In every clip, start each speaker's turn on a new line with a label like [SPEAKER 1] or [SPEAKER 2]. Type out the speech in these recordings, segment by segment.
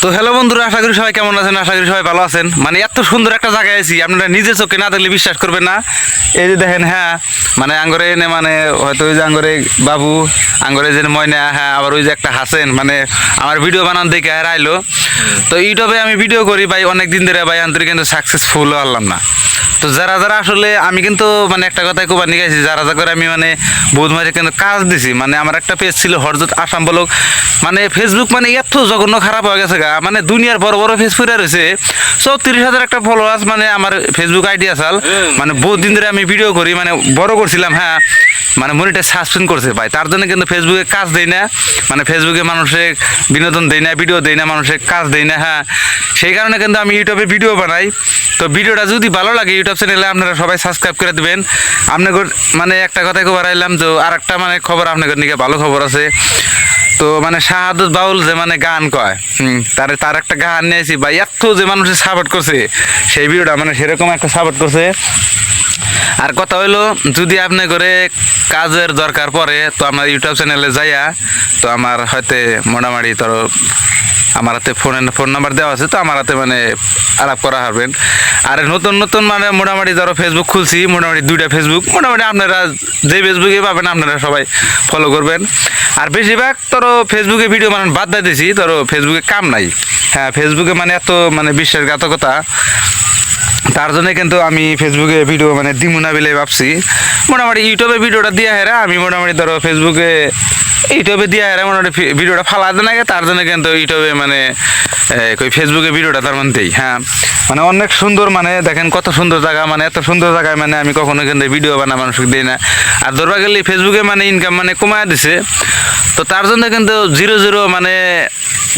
[SPEAKER 1] তো হ্যালো বন্ধুরা, আশা করি সবাই কেমন আছেন। আশা করি সবাই ভালো আছেন। মানে এত সুন্দর একটা জায়গায় আছি, আপনারা নিজে চোখে না দেখলে বিশ্বাস করবেন না। এই যে দেখেন, হ্যাঁ মানে আঙ্গরে এনে মানে হয়তো ওই যে আঙ্গরে বাবু, আঙ্গরে যে ময়না, হ্যাঁ আবার ওই যে একটা হাসেন, মানে আমার ভিডিও বানান দেখে আর আইলো। তো ইউটিউবে আমি ভিডিও করি ভাই অনেক দিন ধরে ভাই, আন্তরিক কিন্তু সাকসেসফুল হলাম না। তো যারা যারা আসলে আমি কিন্তু মানে একটা কথাই কোবার নিয়ে গেছি, যারা যা করে আমি মানে বহুত মাঝে কিন্তু কাজ দিছি। মানে আমার একটা পেজ ছিল হরজত আসাম বলক, মানে ফেসবুক মানে এত জঘন্য খারাপ হয়ে গেছে গা, মানে দুনিয়ার বড় বড় ফেস ফুরে রয়েছে 34,000 একটা ফলোয়ার্স, মানে আমার ফেসবুক আইডি আসাল। মানে বহুত দিন ধরে আমি ভিডিও করি, মানে বড় করছিলাম, হ্যাঁ মানে মনিটা সাসপেন্ড করছে ভাই। তার জন্য কিন্তু ফেসবুকে কাজ দেই না, মানে ফেসবুকে মানুষের বিনোদন দেই না, ভিডিও দেই না, মানুষের কাজ দেই না। হ্যাঁ সেই কারণে কিন্তু আমি ইউটিউবে ভিডিও বানাই। তো ভিডিওটা যদি ভালো লাগে ইউটিউব চ্যানেলে আপনারা সবাই সাবস্ক্রাইব করে দেবেন। আপনাদের মানে একটা কথাই খবর আইলাম, তো আর একটা মানে খবর আপনাদের নিকে ভালো খবর আছে। তো মানে শাহাদত বাউল যে মানে গান কয়, তার একটা গান নিয়েছি ভাই, এত যে মানুষের সাপোর্ট করছে সেই ভিডিওটা, মানে সেরকম একটা সাপোর্ট করছে। আর কথা হইলো, যদি আপনি করে কাজের দরকার পড়ে তো আমার ইউটিউব চ্যানেলে যাইয়া, তো আমার হয়তো মোটামুটি তোর আমার হাতে ফোন নাম্বার দেওয়া আছে, তো আমার হাতে মানে আলাপ করা হবেন। আর নতুন নতুন মানে মোটামুটি ধরো ফেসবুক খুলছি, মোটামুটি 2টা ফেসবুক, মোটামুটি আপনারা যে ফেসবুকে পাবেন আপনারা সবাই ফলো করবেন। আর বেশিরভাগ ধরো ফেসবুকে ভিডিও বানানো বাদ দিয়ে দিয়েছি, ধরো ফেসবুকে কাম নাই। হ্যাঁ ফেসবুকে মানে এত মানে বিশ্বাসঘাতকতা, তার জন্য কিন্তু আমি ফেসবুকে ভিডিও মানে দিমু না বলে ভাবছি। মোটামুটি ইউটিউবে ভিডিওটা দিয়ে হেরা আমি মোটামুটি ধরো ফেসবুকে ইউটিউবে দিয়ে হেরা মোটামুটি ভিডিওটা ফালা দেন আগে, তার জন্য কিন্তু ইউটিউবে মানে ফেসবুকে ভিডিওটা তার মধ্যেই। হ্যাঁ মানে অনেক সুন্দর, মানে দেখেন কত সুন্দর জায়গা, মানে এত সুন্দর জায়গায় মানে আমি কখনো কিন্তু ভিডিও বানা মানুষকে দিই না। আর ধরবা গেলে ফেসবুকে মানে ইনকাম মানে কমায় দিছে, তো তার জন্য কিন্তু 0 মানে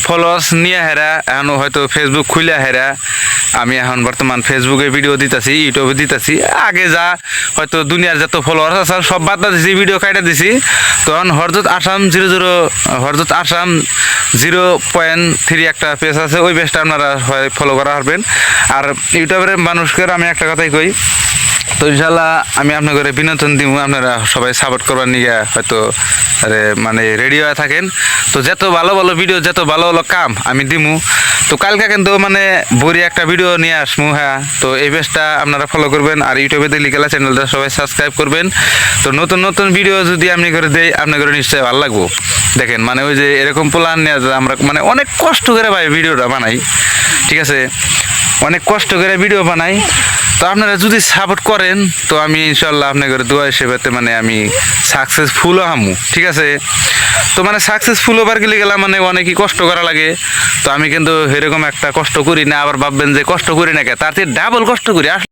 [SPEAKER 1] ফলোয়ার্স নিয়ে হেরা এখন হয়তো ফেসবুক খুলে হেরা আমি এখন বর্তমান ফেসবুকে ভিডিও দিতেছি, ইউটিউবে দিতেছি। আগে যা হয়তো দুনিয়ার যত ফলোয়ার্স আছে সব বাদ দিছি, ভিডিও কাটা দিছি। তখন হরজত আসাম 00 হরজত আসাম 0.3 একটা পেজ আছে, ওই পেজটা আপনারা ফলো করা পারবেন। আর ইউটিউবের মানুষকে আমি একটা কথাই কই, তো ইনশাল্লাহ আমি আপনাদের বিনোদন দিব, আপনারা সবাই সাপোর্ট করবার নিয়ে হয়তো মানে রেডি হয়ে থাকেন। তো যত ভালো ভালো ভিডিও, যত ভালো ভালো কাম আমি দিমু। তো কালকে কিন্তু মানে বড়ি একটা ভিডিও নিয়ে আসমু। হ্যাঁ তো এই পেজটা আপনারা ফলো করবেন, আর ইউটিউবে দিলি গেলা চ্যানেলটা সবাই সাবস্ক্রাইব করবেন। তো নতুন নতুন ভিডিও যদি আপনি করে দেই আপনাদের নিশ্চয়ই ভালো লাগবো। দেখেন মানে ওই যে এরকম প্ল্যান নিয়ে আমরা মানে অনেক কষ্ট করে ভাই ভিডিওটা বানাই, ঠিক আছে, অনেক কষ্ট করে ভিডিও বানাই। তো আপনারা যদি সাপোর্ট করেন তো আমি ইনশাল্লাহ আপনাদের দোয়া হিসেবেতে মানে আমি সাকসেসফুলও হামু, ঠিক আছে। তো মানে সাকসেসফুল হবার গেলে গেলাম মানে অনেকই কষ্ট করা লাগে। তো আমি কিন্তু এরকম একটা কষ্ট করি না, আবার ভাববেন যে কষ্ট করি না কে, তার থেকে ডাবল কষ্ট করি।